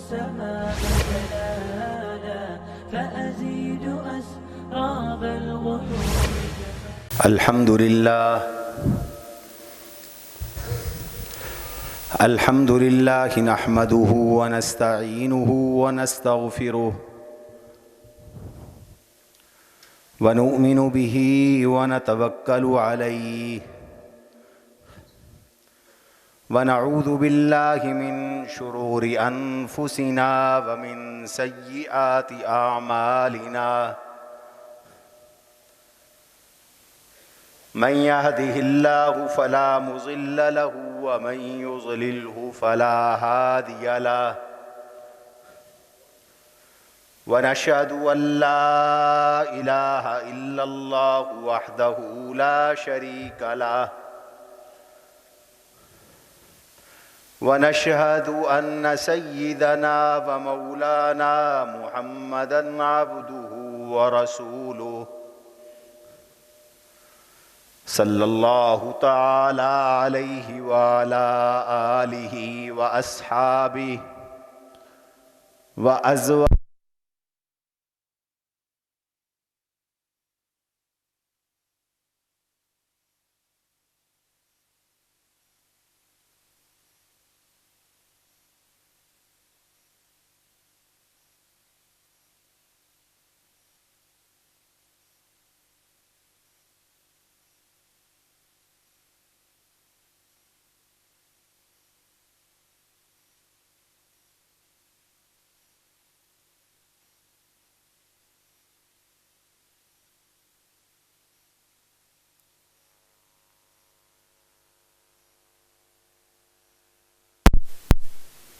السماء جلالا فأزيد أسراب الغيوم. الحمد لله نحمده ونستعينه ونستغفره ونؤمن به ونتوكل عليه ونعوذ بالله من شرور أنفسنا ومن سيئات أعمالنا. من يهده الله فلا مضل له ومن يضلله فلا هادي له. ونشهد أن لا إله إلا الله وحده لا شريك له. ونشهد أن سيدنا ومولانا محمدا عبده ورسوله صلی اللہ تعالی علیہ وعلى آلہ وأصحابہ وأزواجہ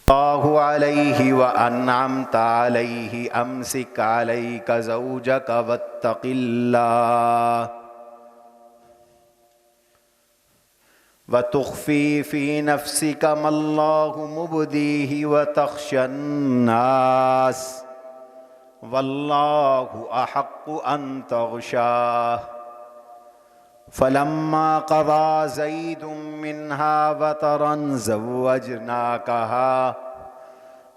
اللہ علیہ وانعمت علیہ امسک علیک زوجک واتق اللہ وتخفی فی نفسک ما اللہ مبدیہ وتخشی الناس واللہ احق ان تغشاہ. فلما قضى زيد منها وطرا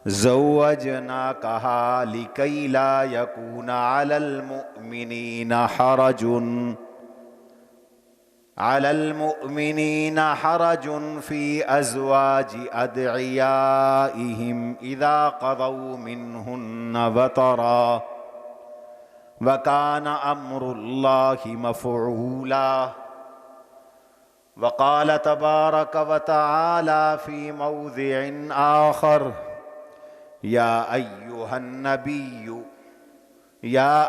زوجناكها لكي لا يكون على المؤمنين حرج في أزواج أدعيائهم إذا قضوا منهن وطرا وَكَانَ أَمْرُ اللَّهِ مَفْعُولًا. وقال تبارك وتعالى في موضع آخر يا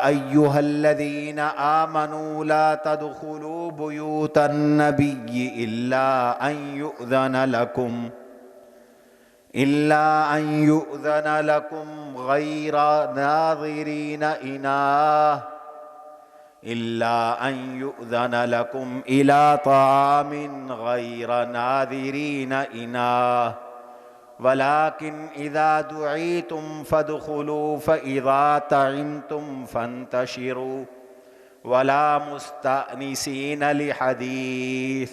أيها الذين آمنوا لا تدخلوا بيوت النبي إلا أن يؤذن لكم غير ناظرين إناه إلى طعام غير ناظرين إناه ولكن إذا دعيتم فادخلوا فإذا طعمتم فانتشروا ولا مستأنسين لحديث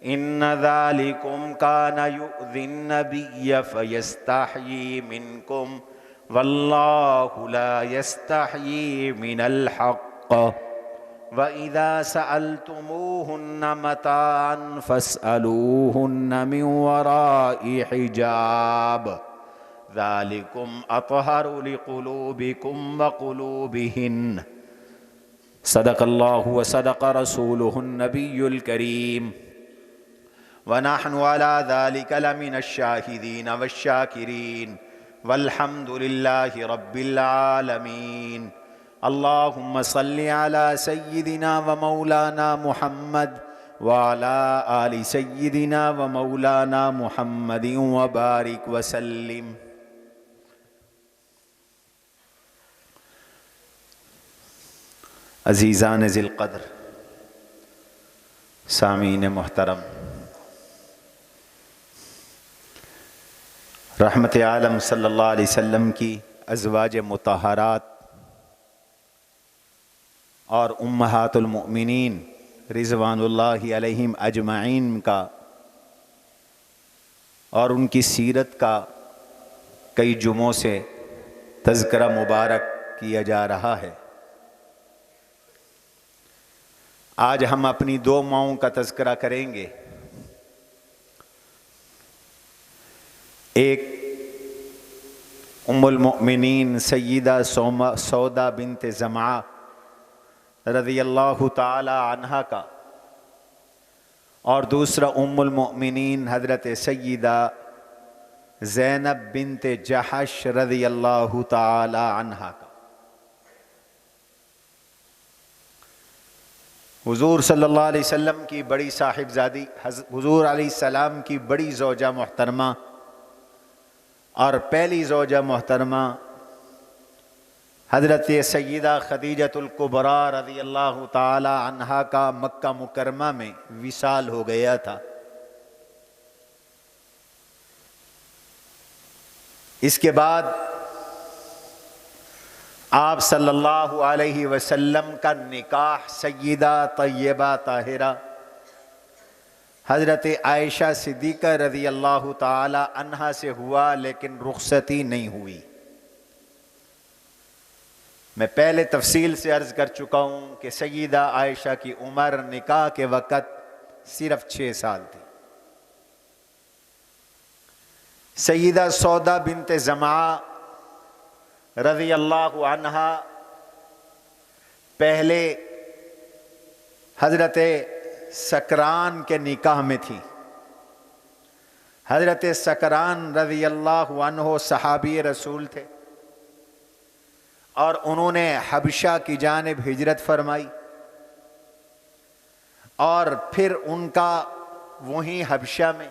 إن ذلكم كان يؤذي النبي فيستحيي منكم والله لا يستحيي من الحق. وإذا سألتموهن متاعا فاسألوهن من وراء حجاب ذلكم أطهر لقلوبكم وقلوبهن. صدق الله وصدق رسوله النبي الكريم ونحن على ذلك لمن الشاهدين والشاكرين والحمد لله رب العالمين. اللهم صل على سيدنا ومولانا محمد وعلى آل سيدنا ومولانا محمد وبارك وسلم. عزیزان ذی القدر، سامعین محترم، رحمت عالم صلی اللہ علیہ وسلم کی ازواج مطہرات اور امہات المؤمنین رضوان اللہ علیہم اجمعین کا اور ان کی سیرت کا کئی جمعوں سے تذکرہ مبارک کیا جا رہا ہے۔ آج ہم اپنی 2 ماؤں کا تذکرہ کریں گے۔ ایک ام المؤمنین سیدہ سودا بنت زمعہ رضی اللہ تعالی عنہا کا، اور دوسرا ام المؤمنین حضرت سیدہ زینب بنت جحش رضی اللہ تعالی عنہا کا۔ حضور صلی اللہ علیہ وسلم کی بڑی صاحبزادی، حضور علیہ السلام کی بڑی زوجہ محترمہ اور پہلی زوجہ محترمہ حضرت سیدہ خدیجۃ الکبریٰ رضی اللہ تعالی عنہا کا مکہ مکرمہ میں وصال ہو گیا تھا۔ اس کے بعد آپ صلی اللہ علیہ وسلم کا نکاح سیدہ طیبہ طاہرہ حضرت عائشہ صدیقہ رضی اللہ تعالی عنہا سے ہوا، لیکن رخصتی نہیں ہوئی۔ میں پہلے تفصیل سے عرض کر چکا ہوں کہ سیدہ عائشہ کی عمر نکاح کے وقت صرف 6 سال تھی۔ سیدہ سودا بنت زمعہ رضی اللہ عنہا پہلے حضرت سکران کے نکاح میں تھی۔ حضرت سکران رضی اللہ عنہ صحابی رسول تھے، اور انہوں نے حبشہ کی جانب ہجرت فرمائی، اور پھر ان کا وہیں حبشہ میں،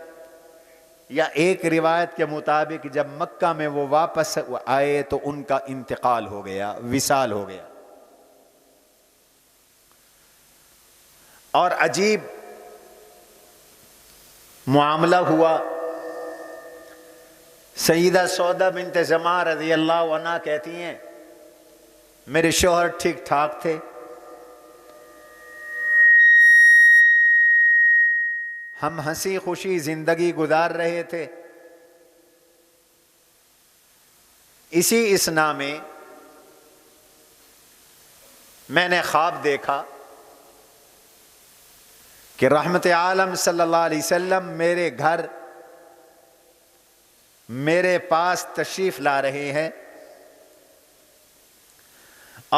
یا ایک روایت کے مطابق جب مکہ میں وہ واپس آئے تو ان کا انتقال ہو گیا، وصال ہو گیا۔ اور عجیب معاملہ ہوا۔ سیدہ سودا بنت زمعہ رضی اللہ عنہ کہتی ہیں میرے شوہر ٹھیک ٹھاک تھے، ہم ہنسی خوشی زندگی گزار رہے تھے۔ اسی اثنا میں نے خواب دیکھا کہ رحمت عالم صلی اللہ علیہ وسلم میرے گھر میرے پاس تشریف لا رہے ہیں،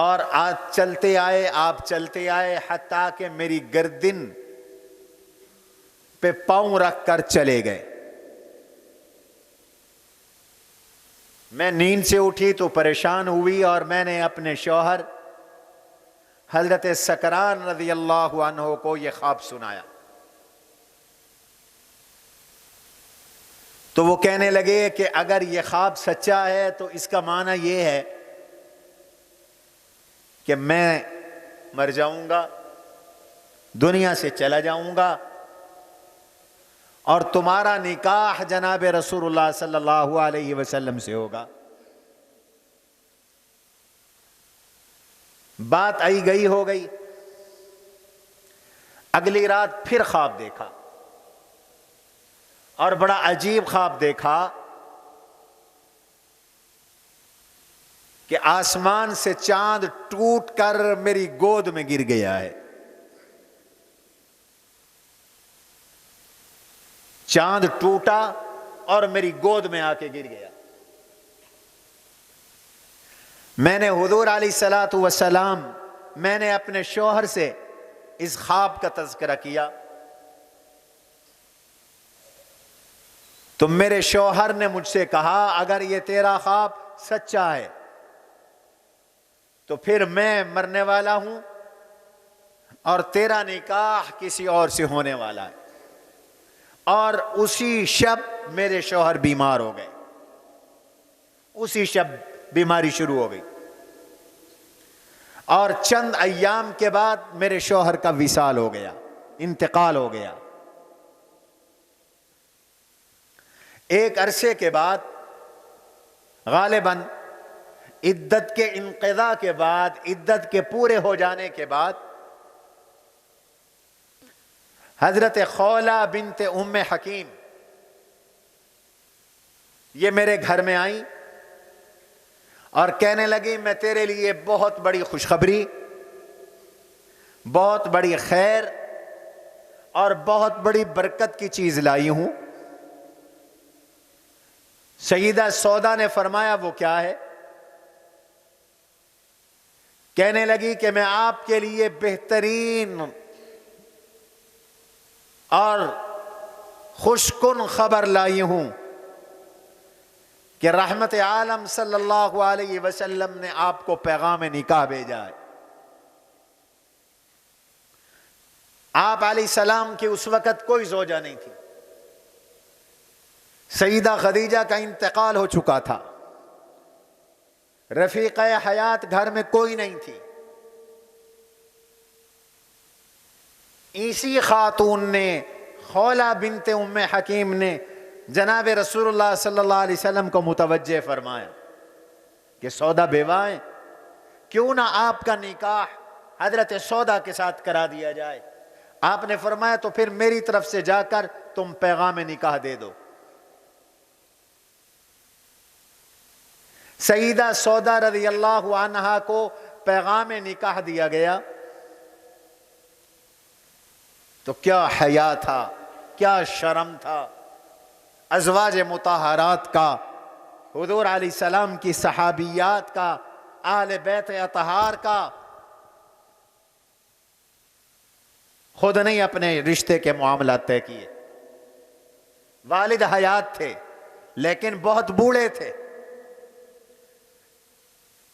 اور آج چلتے آئے، آپ چلتے آئے، حتیٰ کہ میری گردن پہ پاؤں رکھ کر چلے گئے۔ میں نیند سے اٹھی تو پریشان ہوئی، اور میں نے اپنے شوہر حضرت سکران رضی اللہ عنہ کو یہ خواب سنایا، تو وہ کہنے لگے کہ اگر یہ خواب سچا ہے تو اس کا معنی یہ ہے کہ میں مر جاؤں گا، دنیا سے چلا جاؤں گا، اور تمہارا نکاح جناب رسول اللہ صلی اللہ علیہ وسلم سے ہوگا۔ بات آئی گئی ہو گئی۔ اگلی رات پھر خواب دیکھا، اور بڑا عجیب خواب دیکھا کہ آسمان سے چاند ٹوٹ کر میری گود میں گر گیا ہے۔ چاند ٹوٹا اور میری گود میں آ کے گر گیا۔ میں نے حضور علیہ الصلوۃ والسلام، میں نے اپنے شوہر سے اس خواب کا تذکرہ کیا، تو میرے شوہر نے مجھ سے کہا اگر یہ تیرا خواب سچا ہے تو پھر میں مرنے والا ہوں، اور تیرا نکاح کسی اور سے ہونے والا ہے۔ اور اسی شب میرے شوہر بیمار ہو گئے، اسی شب بیماری شروع ہو گئی، اور چند ایام کے بعد میرے شوہر کا وصال ہو گیا، انتقال ہو گیا۔ ایک عرصے کے بعد غالباً عدت کے انقضاء کے بعد، عدت کے پورے ہو جانے کے بعد، حضرت خولہ بنت ام حکیم یہ میرے گھر میں آئیں اور کہنے لگی میں تیرے لیے بہت بڑی خوشخبری، بہت بڑی خیر اور بہت بڑی برکت کی چیز لائی ہوں۔ سیدہ سودا نے فرمایا وہ کیا ہے؟ کہنے لگی کہ میں آپ کے لیے بہترین اور خوشکن خبر لائی ہوں کہ رحمت عالم صلی اللہ علیہ وسلم نے آپ کو پیغام نکاح بھیجا ہے۔ آپ علیہ السلام کی اس وقت کوئی زوجہ نہیں تھی، سیدہ خدیجہ کا انتقال ہو چکا تھا، رفیقہ حیات گھر میں کوئی نہیں تھی۔ اسی خاتون نے، خولہ بنت ام حکیم نے جناب رسول اللہ صلی اللہ علیہ وسلم کو متوجہ فرمایا کہ سودا بیوہ ہیں، کیوں نہ آپ کا نکاح حضرت سودا کے ساتھ کرا دیا جائے۔ آپ نے فرمایا تو پھر میری طرف سے جا کر تم پیغام نکاح دے دو۔ سیدہ سودا رضی اللہ عنہا کو پیغام نکاح دیا گیا تو کیا حیا تھا، کیا شرم تھا ازواج مطہرات کا، حضور علیہ السلام کی صحابیات کا، اہل بیت اطہار کا۔ خود نہیں اپنے رشتے کے معاملات طے کیے، والد حیات تھے لیکن بہت بوڑھے تھے،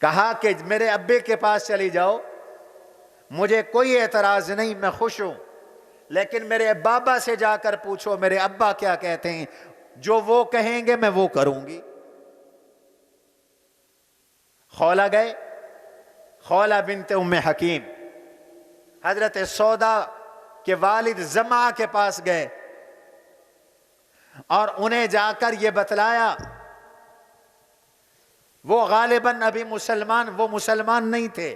کہا کہ میرے ابے کے پاس چلی جاؤ، مجھے کوئی اعتراض نہیں، میں خوش ہوں، لیکن میرے بابا سے جا کر پوچھو میرے ابا کیا کہتے ہیں، جو وہ کہیں گے میں وہ کروں گی۔ خولہ گئے، خولہ بنت ام حکیم حضرت سودا کے والد زمعہ کے پاس گئے اور انہیں جا کر یہ بتلایا۔ وہ غالباً ابھی وہ مسلمان نہیں تھے،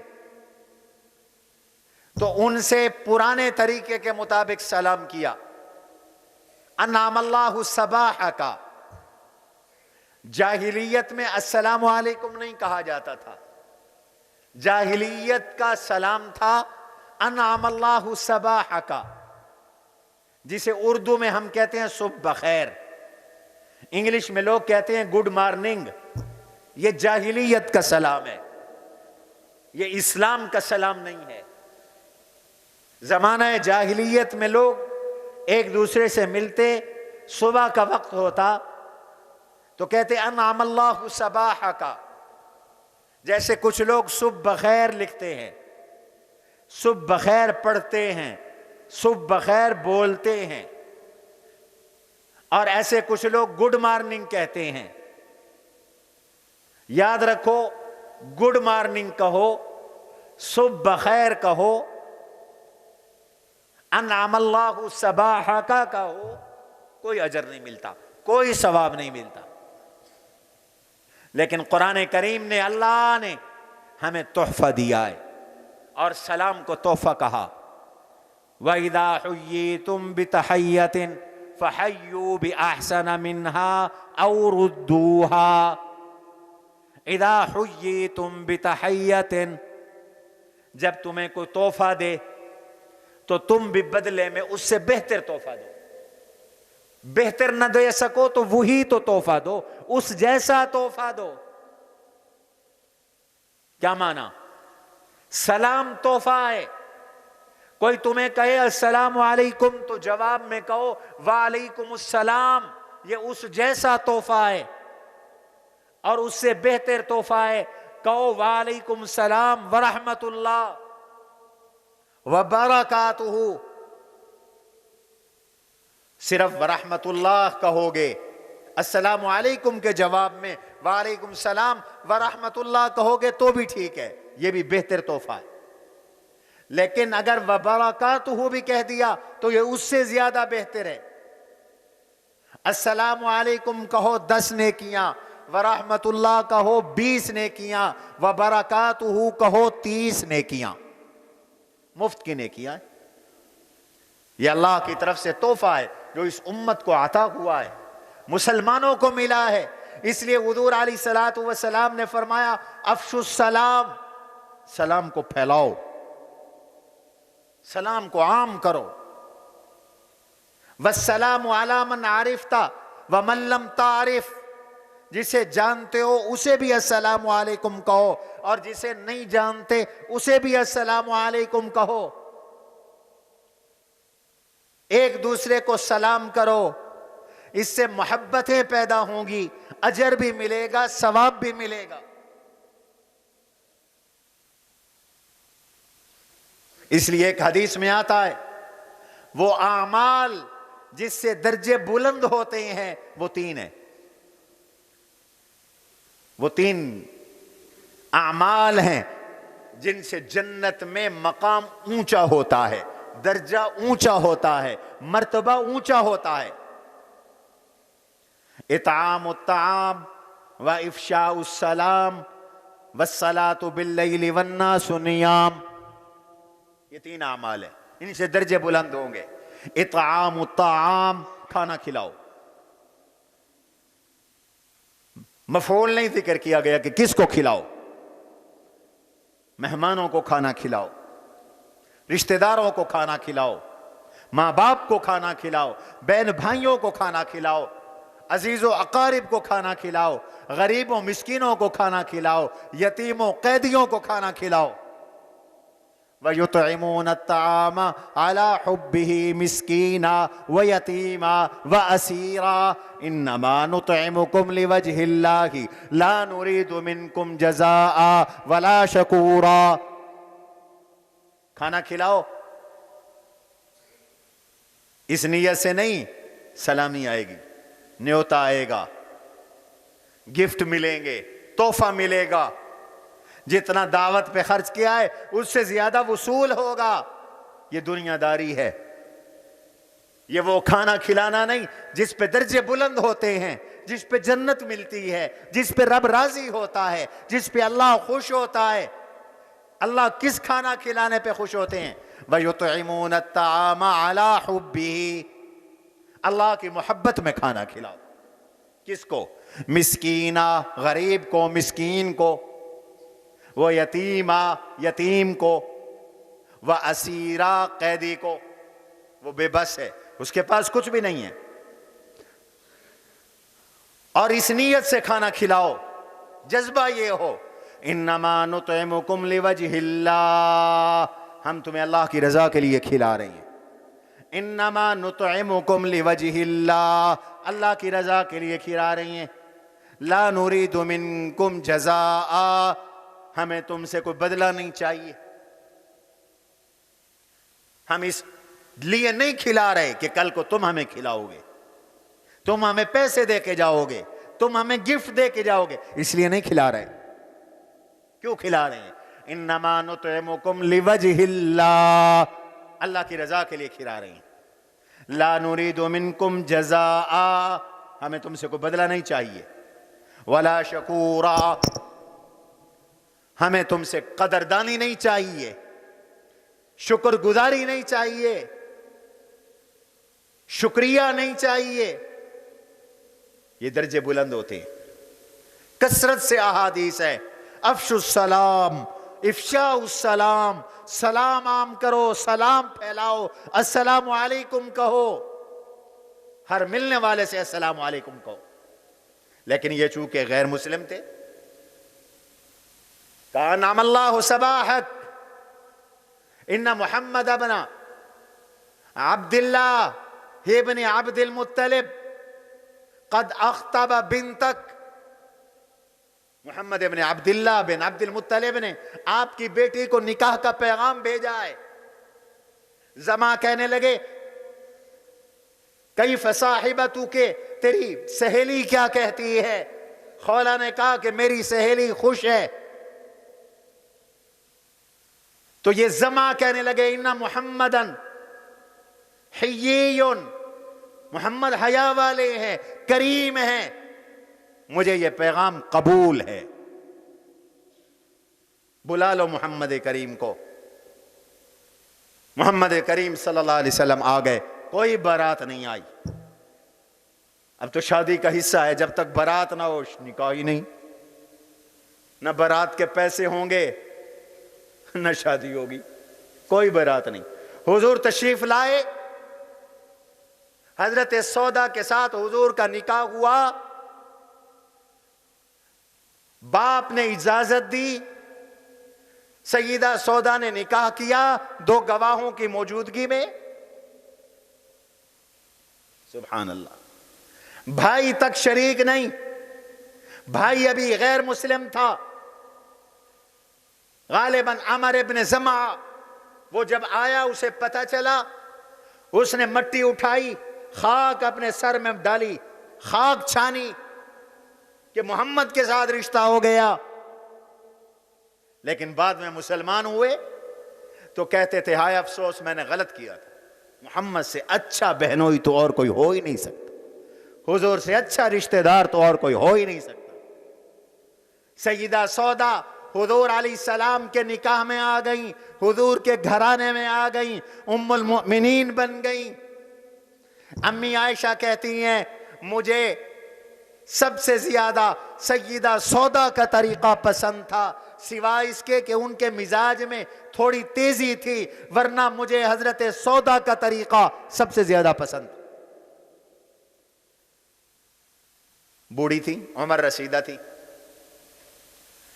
تو ان سے پرانے طریقے کے مطابق سلام کیا، انعم اللہ صباحک۔ جاہلیت میں السلام علیکم نہیں کہا جاتا تھا، جاہلیت کا سلام تھا انعم اللہ صباحک، جسے اردو میں ہم کہتے ہیں صبح بخیر، انگلش میں لوگ کہتے ہیں گڈ مارننگ۔ یہ جاہلیت کا سلام ہے، یہ اسلام کا سلام نہیں ہے۔ زمانہ جاہلیت میں لوگ ایک دوسرے سے ملتے، صبح کا وقت ہوتا تو کہتے انعم اللہ صباحک، جیسے کچھ لوگ صبح بخیر لکھتے ہیں، صبح بخیر پڑھتے ہیں، صبح بخیر بولتے ہیں، اور ایسے کچھ لوگ گڈ مارننگ کہتے ہیں۔ یاد رکھو، گڈ مارننگ کہو، صبح بخیر کہو، انعم اللہ صباحک کہو، کوئی اجر نہیں ملتا، کوئی ثواب نہیں ملتا۔ لیکن قرآن کریم نے، اللہ نے ہمیں تحفہ دیا ہے اور سلام کو تحفہ کہا۔ وَإِذَا حُيِّيتُم بِتَحِيَّةٍ فَحَيُّوا بِأَحْسَنَ مِنْهَا أَوْ رُدُّوهَا۔ اذا حییتم بتحیۃ، جب تمہیں کوئی تحفہ دے تو تم بھی بدلے میں اس سے بہتر تحفہ دو، بہتر نہ دے سکو تو وہی تو تحفہ دو، اس جیسا تحفہ دو۔ کیا معنی؟ سلام تحفہ ہے، کوئی تمہیں کہے السلام علیکم تو جواب میں کہو وعلیکم السلام، یہ اس جیسا تحفہ ہے، اور اس سے بہتر تحفہ ہے کہو وعلیکم السلام ورحمت اللہ وبرکاتہ۔ صرف ورحمت اللہ کہو گے، السلام علیکم کے جواب میں وعلیکم السلام ورحمت اللہ کہو گے تو بھی ٹھیک ہے، یہ بھی بہتر تحفہ ہے۔ لیکن اگر وبرکاتہ بھی کہہ دیا تو یہ اس سے زیادہ بہتر ہے۔ السلام علیکم کہو 10 نیکیاں، ورحمت اللہ کہو 20 نیکیاں، وبرکاتہ کہو 30 نیکیاں، مفت کی نیکیاں۔ یہ اللہ کی طرف سے تحفہ ہے جو اس امت کو عطا ہوا ہے، مسلمانوں کو ملا ہے۔ اس لیے حضور علیہ الصلوۃ والسلام نے فرمایا افشوا السلام، سلام کو پھیلاؤ، سلام کو عام کرو. والسلام علی من عرفت ومن لم تعرف، جسے جانتے ہو اسے بھی السلام علیکم کہو، اور جسے نہیں جانتے اسے بھی السلام علیکم کہو. ایک دوسرے کو سلام کرو، اس سے محبتیں پیدا ہوں گی، اجر بھی ملے گا، ثواب بھی ملے گا. اس لیے ایک حدیث میں آتا ہے وہ اعمال جس سے درجے بلند ہوتے ہیں وہ تین ہیں. وہ تین اعمال ہیں جن سے جنت میں مقام اونچا ہوتا ہے، درجہ اونچا ہوتا ہے، مرتبہ اونچا ہوتا ہے. اطعام الطعام وافشاء السلام والصلاۃ باللیل والناس نیام، یہ تین اعمال ہیں، ان سے درجے بلند ہوں گے. اطعام الطعام، کھانا کھلاؤ. مفعول نہیں ذکر کیا گیا کہ کس کو کھلاؤ. مہمانوں کو کھانا کھلاؤ، رشتہ داروں کو کھانا کھلاؤ، ماں باپ کو کھانا کھلاؤ، بہن بھائیوں کو کھانا کھلاؤ، عزیز و اقارب کو کھانا کھلاؤ، غریبوں مسکینوں کو کھانا کھلاؤ، یتیموں قیدیوں کو کھانا کھلاؤ. وَيُطْعِمُونَ الطَّعَامَ عَلَى حُبِّهِ مِسْكِينًا وَيَتِيمًا وَأَسِيرًا إِنَّمَا نُطْعِمُكُمْ لِوَجْهِ اللَّهِ لَا نُرِيدُ مِنْكُمْ جَزَاءً وَلَا شَكُورًا. کھانا کھلاؤ اس نیت سے نہیں سلامی آئے گی، نیوتا آئے گا، گفٹ ملیں گے، تحفہ ملے گا. جتنا دعوت پہ خرچ کیا ہے اس سے زیادہ وصول ہوگا. یہ دنیا داری ہے، یہ وہ کھانا کھلانا نہیں جس پہ درجے بلند ہوتے ہیں، جس پہ جنت ملتی ہے، جس پہ رب راضی ہوتا ہے، جس پہ اللہ خوش ہوتا ہے. اللہ کس کھانا کھلانے پہ خوش ہوتے ہیں؟ وَيُطْعِمُونَ الطَّعَامَ عَلَى حُبِّهِ، اللہ کی محبت میں کھانا کھلاؤ. کس کو؟ مسکینہ، غریب کو، مسکین کو، وہ یتیمہ، یتیم کو، وہ اسیرہ، قیدی کو، وہ بے بس ہے، اس کے پاس کچھ بھی نہیں ہے. اور اس نیت سے کھانا کھلاؤ، جذبہ یہ ہو انما نطعمکم لوجہ اللہ، ہم تمہیں اللہ کی رضا کے لیے کھلا رہے ہیں. انما نطعمکم لوجہ اللہ، اللہ کی رضا کے لیے کھلا رہی ہیں. لا نرید منکم جزاء، ہمیں تم سے کوئی بدلہ نہیں چاہیے. ہم اس لیے نہیں کھلا رہے کہ کل کو تم ہمیں کھلاؤ گے، تم ہمیں پیسے دے کے جاؤ گے، تم ہمیں گفٹ دے کے جاؤ گے، اس لیے نہیں کھلا رہے. کیوں کھلا رہے ہیں؟ انما نطعمکم لوجہ اللہ، اللہ کی رضا کے لیے کھلا رہے ہیں. لا نرید منکم جزاء، ہمیں تم سے کوئی بدلہ نہیں چاہیے. ولا شکورا، ہمیں تم سے قدردانی نہیں چاہیے، شکر گزاری نہیں چاہیے، شکریہ نہیں چاہیے. یہ درجے بلند ہوتے ہیں. کثرت سے احادیث ہے افشوا السلام، افشاء السلام، سلام عام کرو، سلام پھیلاؤ، السلام علیکم کہو، ہر ملنے والے سے السلام علیکم کہو. لیکن یہ چونکہ غیر مسلم تھے، کہا نعم اللہ صباحک ان محمد ابن عبد اللہ ابن عبد المطلب قد اخطب بنتک، محمد ابن عبداللہ بن عبد المطلب نے آپ کی بیٹی کو نکاح کا پیغام بھیجا ہے. زما کہنے لگے کیف صاحبتک، تیری سہیلی کیا کہتی ہے؟ خولا نے کہا کہ میری سہیلی خوش ہے. تو یہ زما کہنے لگے ان محمدن حیی، محمد حیا والے ہیں، کریم ہیں، مجھے یہ پیغام قبول ہے، بلا لو محمد کریم کو. محمد کریم صلی اللہ علیہ وسلم آ گئے، کوئی بارات نہیں آئی. اب تو شادی کا حصہ ہے، جب تک بارات نہ ہو نکاح ہی نہیں، نہ بارات کے پیسے ہوں گے نہ شادی ہوگی، کوئی بارات نہیں۔ حضور تشریف لائے، حضرت سودا کے ساتھ حضور کا نکاح ہوا، باپ نے اجازت دی، سیدہ سودا نے نکاح کیا 2 گواہوں کی موجودگی میں، سبحان اللہ۔ بھائی تک شریک نہیں، بھائی ابھی غیر مسلم تھا، غالباً عمر ابن زمعہ، وہ جب آیا اسے پتہ چلا، اس نے مٹی اٹھائی، خاک اپنے سر میں ڈالی، خاک چھانی کہ محمد کے ساتھ رشتہ ہو گیا۔ لیکن بعد میں مسلمان ہوئے تو کہتے تھے ہائے افسوس میں نے غلط کیا تھا، محمد سے اچھا بہنوئی تو اور کوئی ہو ہی نہیں سکتا، حضور سے اچھا رشتہ دار تو اور کوئی ہو ہی نہیں سکتا۔ سیدہ سودا حضور علیہ السلام کے نکاح میں آ گئیں، حضور کے گھرانے میں آ گئیں، ام المؤمنین بن گئیں۔ امی عائشہ کہتی ہیں مجھے سب سے زیادہ سیدہ سودا کا طریقہ پسند تھا، سوائے اس کے کہ ان کے مزاج میں تھوڑی تیزی تھی، ورنہ مجھے حضرت سودا کا طریقہ سب سے زیادہ پسند۔ بوڑھی تھی، عمر رسیدہ تھی۔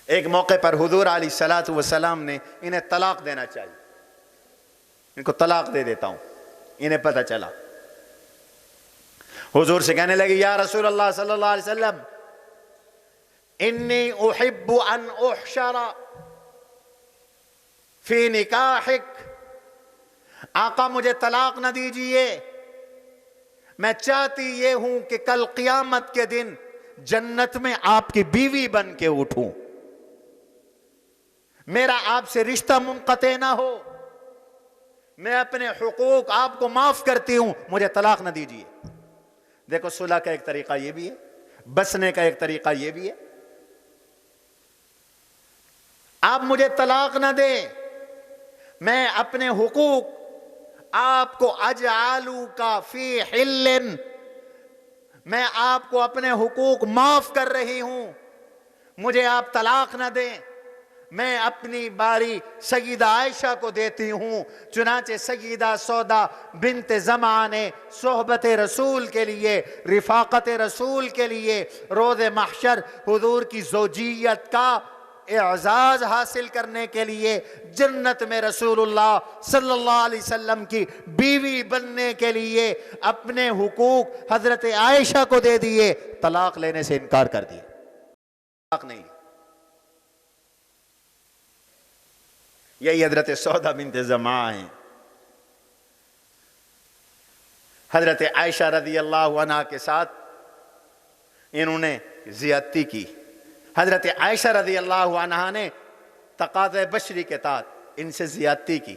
ایک موقع پر حضور علیہ الصلوۃ والسلام نے انہیں طلاق دینا چاہیے، ان کو طلاق دے دیتا ہوں، انہیں پتہ چلا، حضور سے کہنے لگی یا رسول اللہ صلی اللہ علیہ وسلم انی احب ان احشر فی نکاحک، آقا مجھے طلاق نہ دیجئے، میں چاہتی یہ ہوں کہ کل قیامت کے دن جنت میں آپ کی بیوی بن کے اٹھوں، میرا آپ سے رشتہ منقطع نہ ہو، میں اپنے حقوق آپ کو معاف کرتی ہوں، مجھے طلاق نہ دیجئے۔ دیکھو صلح کا ایک طریقہ یہ بھی ہے، بسنے کا ایک طریقہ یہ بھی ہے، آپ مجھے طلاق نہ دیں، میں اپنے حقوق آپ کو اجعلو کا فی حل، میں آپ کو اپنے حقوق معاف کر رہی ہوں، مجھے آپ طلاق نہ دیں، میں اپنی باری سیدہ عائشہ کو دیتی ہوں۔ چنانچہ سیدہ سودا بنت زمعہ نے صحبت رسول کے لیے، رفاقت رسول کے لیے روز محشر حضور کی زوجیت کا اعزاز حاصل کرنے کے لیے جنت میں رسول اللہ صلی اللہ علیہ وسلم کی بیوی بننے کے لیے اپنے حقوق حضرت عائشہ کو دے دیے، طلاق لینے سے انکار کر دیا، طلاق نہیں۔ یہی حضرت سودا بنت زمعہ ہیں۔ حضرت عائشہ رضی اللہ عنہا کے ساتھ انہوں نے زیادتی کی، حضرت عائشہ رضی اللہ عنہا نے تقاضۂ بشری کے تحت ان سے زیادتی کی،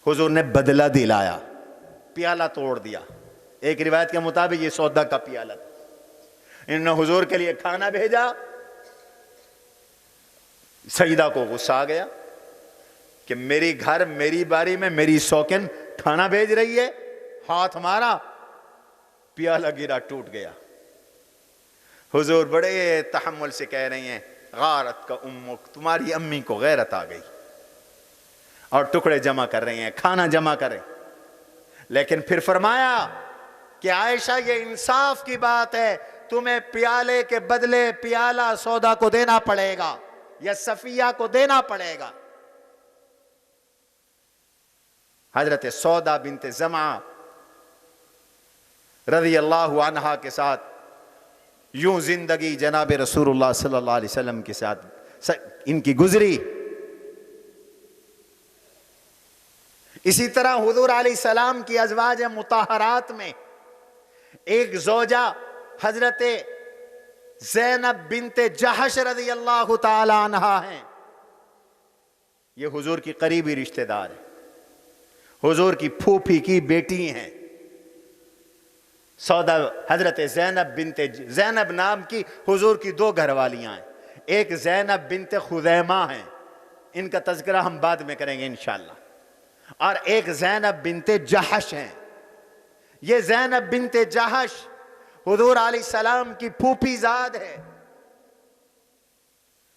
حضور نے بدلہ دلایا، پیالہ توڑ دیا، ایک روایت کے مطابق یہ سودا کا پیالہ تھا، انہوں نے حضور کے لیے کھانا بھیجا، سیدہ کو غصہ آ گیا کہ میری گھر میری باری میں میری سوکن کھانا بھیج رہی ہے، ہاتھ مارا، پیالہ گرا، ٹوٹ گیا۔ حضور بڑے تحمل سے کہہ رہی ہیں غارت کا امک، تمہاری امی کو غیرت آ گئی، اور ٹکڑے جمع کر رہی ہیں، کھانا جمع کریں۔ لیکن پھر فرمایا کہ عائشہ یہ انصاف کی بات ہے، تمہیں پیالے کے بدلے پیالہ سودا کو دینا پڑے گا یا صفیہ کو دینا پڑے گا۔ حضرت سودا بنت زمعہ رضی اللہ عنہا کے ساتھ یوں زندگی جناب رسول اللہ صلی اللہ علیہ وسلم کے ساتھ ان کی گزری۔ اسی طرح حضور علیہ السلام کی ازواج مطہرات میں ایک زوجہ حضرت زینب بنت جحش رضی اللہ تعالی عنہا ہیں، یہ حضور کی قریبی رشتہ دار ہیں، حضور کی پھوپھی کی بیٹی ہیں۔ سودا حضرت زینب نام کی حضور کی 2 گھر والیاں ہیں، ایک زینب بنت خزیمہ ہیں، ان کا تذکرہ ہم بعد میں کریں گے انشاءاللہ، اور ایک زینب بنت جحش ہیں۔ یہ زینب بنت جحش حضور علیہ السلام کی پھوپھی زاد ہے،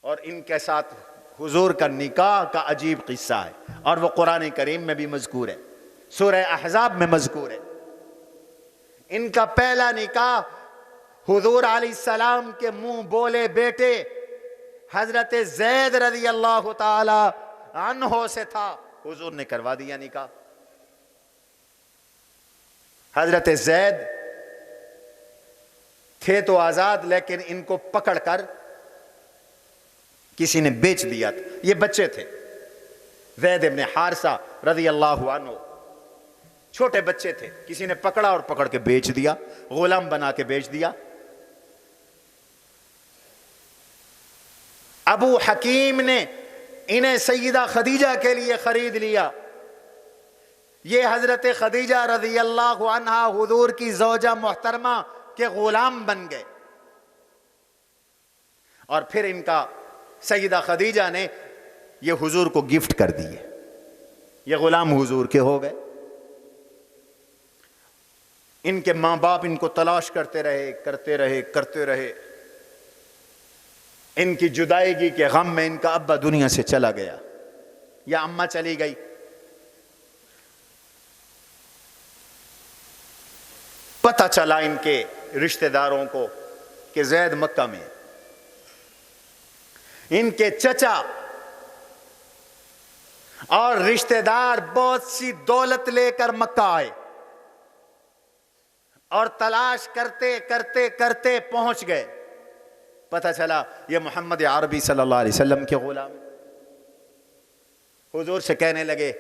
اور ان کے ساتھ حضور کا نکاح کا عجیب قصہ ہے، اور وہ قرآن کریم میں بھی مذکور ہے، سورہ احزاب میں مذکور ہے۔ ان کا پہلا نکاح حضور علیہ السلام کے منہ بولے بیٹے حضرت زید رضی اللہ تعالی عنہ سے تھا، حضور نے کروا دیا نکاح۔ حضرت زید تھے تو آزاد، لیکن ان کو پکڑ کر کسی نے بیچ دیا تھا۔ یہ بچے تھے، زید ابن حارثہ رضی اللہ عنہ، چھوٹے بچے تھے، کسی نے پکڑا اور پکڑ کے بیچ دیا، غلام بنا کے بیچ دیا۔ ابو حکیم نے انہیں سیدہ خدیجہ کے لیے خرید لیا۔ یہ حضرت خدیجہ رضی اللہ عنہا حضور کی زوجہ محترمہ کے غلام بن گئے، اور پھر ان کا سیدہ خدیجہ نے یہ حضور کو گفٹ کر دیے، یہ غلام حضور کے ہو گئے۔ ان کے ماں باپ ان کو تلاش کرتے رہے، ان کی جدائیگی کے غم میں ان کا ابا دنیا سے چلا گیا یا اماں چلی گئی۔ پتہ چلا ان کے رشتہ داروں کو کہ زید مکہ میں، ان کے چچا اور رشتہ دار بہت سی دولت لے کر مکہ آئے، اور تلاش کرتے کرتے پہنچ گئے۔ پتہ چلا یہ محمد عربی صلی اللہ علیہ وسلم کے غلام۔ حضور سے کہنے لگے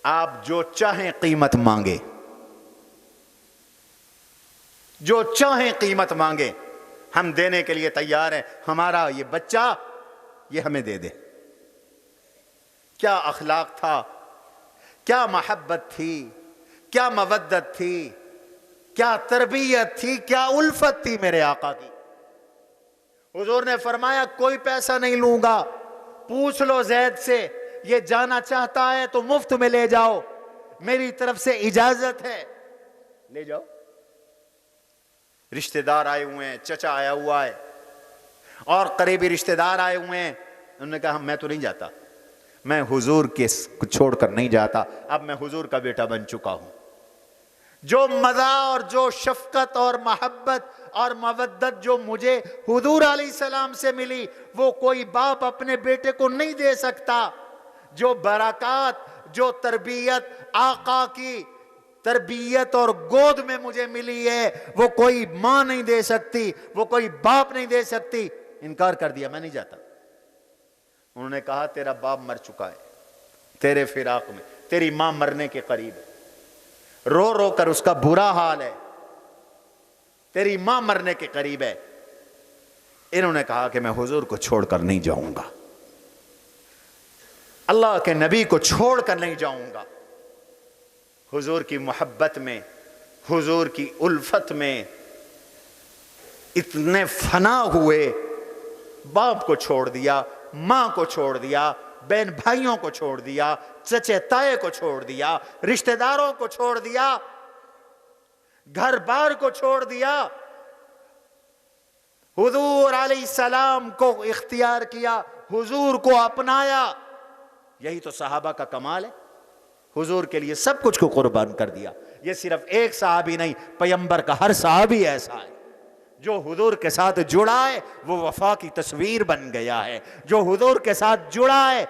آپ جو چاہیں قیمت مانگے، جو چاہیں قیمت مانگے، ہم دینے کے لیے تیار ہیں، ہمارا یہ بچہ یہ ہمیں دے دے۔ کیا اخلاق تھا، کیا محبت تھی، کیا مودت تھی، کیا تربیت تھی، کیا الفت تھی میرے آقا کی۔ حضور نے فرمایا کوئی پیسہ نہیں لوں گا، پوچھ لو زید سے، یہ جانا چاہتا ہے تو مفت میں لے جاؤ، میری طرف سے اجازت ہے، لے جاؤ۔ رشتہ دار آئے ہوئے ہیں، چچا آیا ہوا ہے اور قریبی رشتہ دار آئے ہوئے ہیں، انہوں نے کہا میں تو نہیں جاتا، میں حضور کے چھوڑ کر نہیں جاتا، اب میں حضور کا بیٹا بن چکا ہوں۔ جو مزہ اور جو شفقت اور محبت اور مودت جو مجھے حضور علیہ السلام سے ملی، وہ کوئی باپ اپنے بیٹے کو نہیں دے سکتا۔ جو برکات، جو تربیت آقا کی تربیت اور گود میں مجھے ملی ہے، وہ کوئی ماں نہیں دے سکتی، وہ کوئی باپ نہیں دے سکتی۔ انکار کر دیا، میں نہیں جاتا۔ انہوں نے کہا تیرا باپ مر چکا ہے تیرے فراق میں، تیری ماں مرنے کے قریب ہے، رو رو کر اس کا برا حال ہے، تیری ماں مرنے کے قریب ہے۔ انہوں نے کہا کہ میں حضور کو چھوڑ کر نہیں جاؤں گا، اللہ کے نبی کو چھوڑ کر نہیں جاؤں گا۔ حضور کی محبت میں، حضور کی الفت میں اتنے فنا ہوئے، باپ کو چھوڑ دیا، ماں کو چھوڑ دیا، بہن بھائیوں کو چھوڑ دیا، چچے تائے کو چھوڑ دیا، رشتہ داروں کو چھوڑ دیا، گھر بار کو چھوڑ دیا، حضور علیہ السلام کو اختیار کیا، حضور کو اپنایا۔ یہی تو صحابہ کا کمال ہے، حضور کے لیے سب کچھ کو قربان کر دیا۔ یہ صرف ایک صحابی نہیں، پیغمبر کا ہر صحابی ایسا ہے۔ جو حضور کے ساتھ جڑا ہے وہ وفا کی تصویر بن گیا ہے، جو حضور کے ساتھ جڑا ہے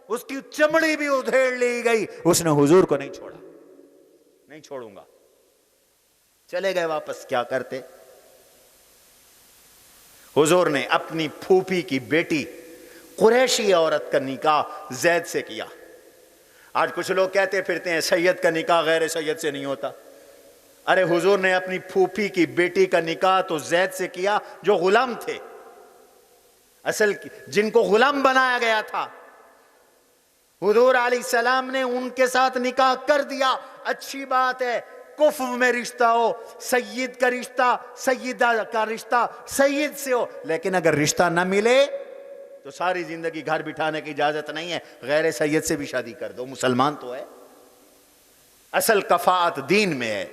اس کی چمڑی بھی ادھیڑ لی گئی، اس نے حضور کو نہیں چھوڑا، نہیں چھوڑوں گا۔ چلے گئے واپس، کیا کرتے؟ حضور نے اپنی پھوپھی کی بیٹی قریشی عورت کا نکاح زید سے کیا۔ آج کچھ لوگ کہتے پھرتے ہیں سید کا نکاح غیر سید سے نہیں ہوتا۔ ارے حضور نے اپنی پھوپھی کی بیٹی کا نکاح تو زید سے کیا جو غلام تھے، اصل جن کو غلام بنایا گیا تھا۔ حضور علیہ السلام نے ان کے ساتھ نکاح کر دیا، اچھی بات ہے، کفو میں رشتہ ہو، سید کا رشتہ، سیدہ کا رشتہ سید سے ہو، لیکن اگر رشتہ نہ ملے تو ساری زندگی گھر بٹھانے کی اجازت نہیں ہے، غیر سید سے بھی شادی کر دو، مسلمان تو ہے۔ اصل کفاءت دین میں ہے۔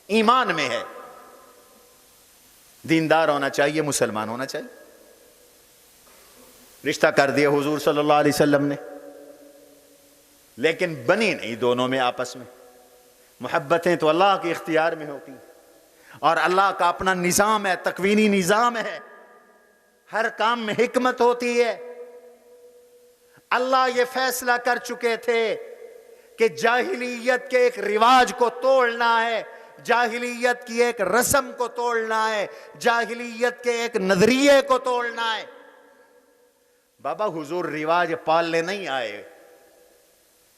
ایمان میں ہے. دیندار ہونا چاہیے, مسلمان ہونا چاہیے. رشتہ کر دیا حضور صلی اللہ علیہ وسلم نے, لیکن بنی نہیں دونوں میں آپس میں. محبتیں تو اللہ کے اختیار میں ہوتی ہیں, اور اللہ کا اپنا نظام ہے, تکوینی نظام ہے. ہر کام میں حکمت ہوتی ہے. اللہ یہ فیصلہ کر چکے تھے کہ جاہلیت کے ایک رواج کو توڑنا ہے, جاہلیت کی ایک رسم کو توڑنا ہے, جاہلیت کے ایک نظریے کو توڑنا ہے. بابا حضور رواج پالنے نہیں آئے,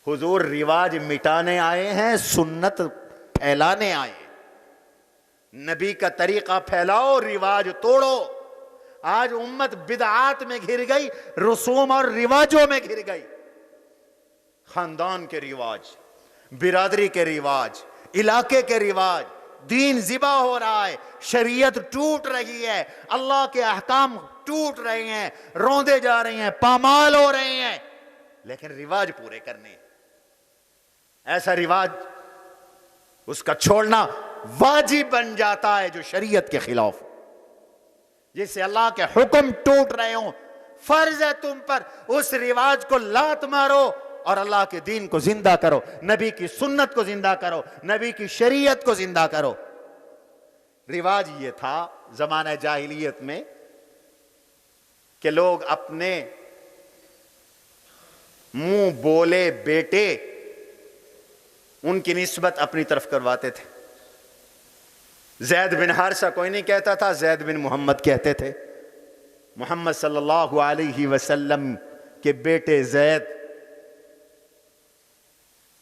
حضور رواج مٹانے آئے ہیں, سنت پھیلانے آئے. نبی کا طریقہ پھیلاؤ, رواج توڑو. آج امت بدعات میں گھر گئی, رسوم اور رواجوں میں گھر گئی. خاندان کے رواج, برادری کے رواج, علاقے کے رواج, دین ذبح ہو رہا ہے, شریعت ٹوٹ رہی ہے, اللہ کے احکام ٹوٹ رہے ہیں, روندے جا رہے ہیں, پامال ہو رہے ہیں, لیکن رواج پورے کرنے ہیں. ایسا رواج اس کا چھوڑنا واجب بن جاتا ہے جو شریعت کے خلاف, جس سے اللہ کے حکم ٹوٹ رہے ہوں. فرض ہے تم پر اس رواج کو لات مارو اور اللہ کے دین کو زندہ کرو, نبی کی سنت کو زندہ کرو, نبی کی شریعت کو زندہ کرو. رواج یہ تھا زمانہ جاہلیت میں کہ لوگ اپنے منہ بولے بیٹے ان کی نسبت اپنی طرف کرواتے تھے. زید بن حارثہ کوئی نہیں کہتا تھا, زید بن محمد کہتے تھے. محمد صلی اللہ علیہ وسلم کے بیٹے زید.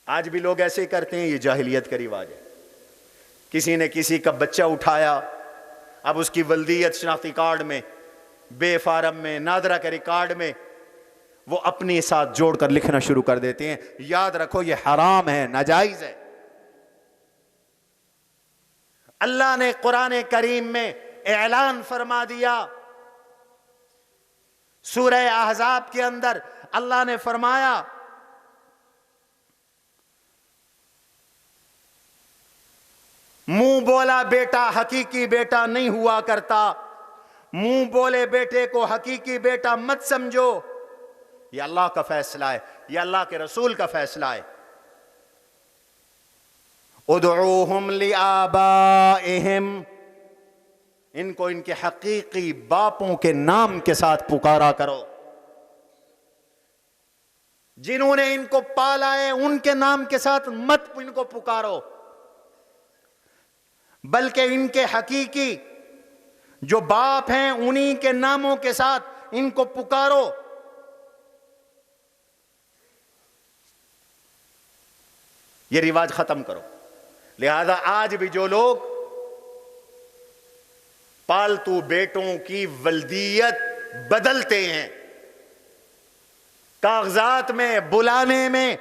آج بھی لوگ ایسے ہی کرتے ہیں, یہ جاہلیت کا رواج ہے. کسی نے کسی کا بچہ اٹھایا, اب اس کی ولدیت شناختی کارڈ میں, بے فارم میں, نادرہ کے ریکارڈ میں وہ اپنے ساتھ جوڑ کر لکھنا شروع کر دیتے ہیں. یاد رکھو یہ حرام ہے, ناجائز ہے. اللہ نے قرآن کریم میں اعلان فرما دیا, سورہ احزاب کے اندر اللہ نے فرمایا منہ بولا بیٹا حقیقی بیٹا نہیں ہوا کرتا, منہ بولے بیٹے کو حقیقی بیٹا مت سمجھو. یہ اللہ کا فیصلہ ہے, یہ اللہ کے رسول کا فیصلہ ہے. ادعوہم لآبائہم, ان کو ان کے حقیقی باپوں کے نام کے ساتھ پکارا کرو. جنہوں نے ان کو پالا ہے ان کے نام کے ساتھ مت ان کو پکارو, بلکہ ان کے حقیقی جو باپ ہیں انہی کے ناموں کے ساتھ ان کو پکارو. یہ رواج ختم کرو. لہذا آج بھی جو لوگ پالتو بیٹوں کی ولدیت بدلتے ہیں, کاغذات میں, بلانے میں,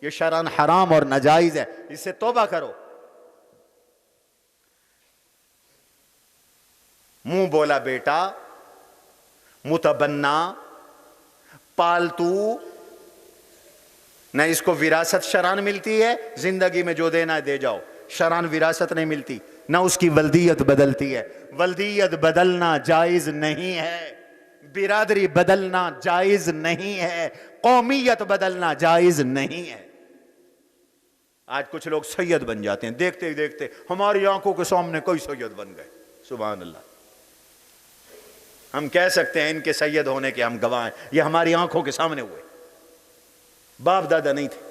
یہ شرعاً حرام اور ناجائز ہے. اس سے توبہ کرو. منہ بولا بیٹا, متبنا, پالتو, نہ اس کو وراثت شرعاً ملتی ہے, زندگی میں جو دینا ہے دے جاؤ, شرعاً وراثت نہیں ملتی, نہ اس کی ولدیت بدلتی ہے. ولدیت بدلنا جائز نہیں ہے, برادری بدلنا جائز نہیں ہے, قومیت بدلنا جائز نہیں ہے. آج کچھ لوگ سید بن جاتے ہیں, دیکھتے ہی دیکھتے ہماری آنکھوں کے سامنے کوئی سید بن گئے. سبحان اللہ. ہم کہہ سکتے ہیں ان کے سید ہونے کے ہم گواہ ہیں, یہ ہماری آنکھوں کے سامنے ہوئے, باپ دادا نہیں تھے.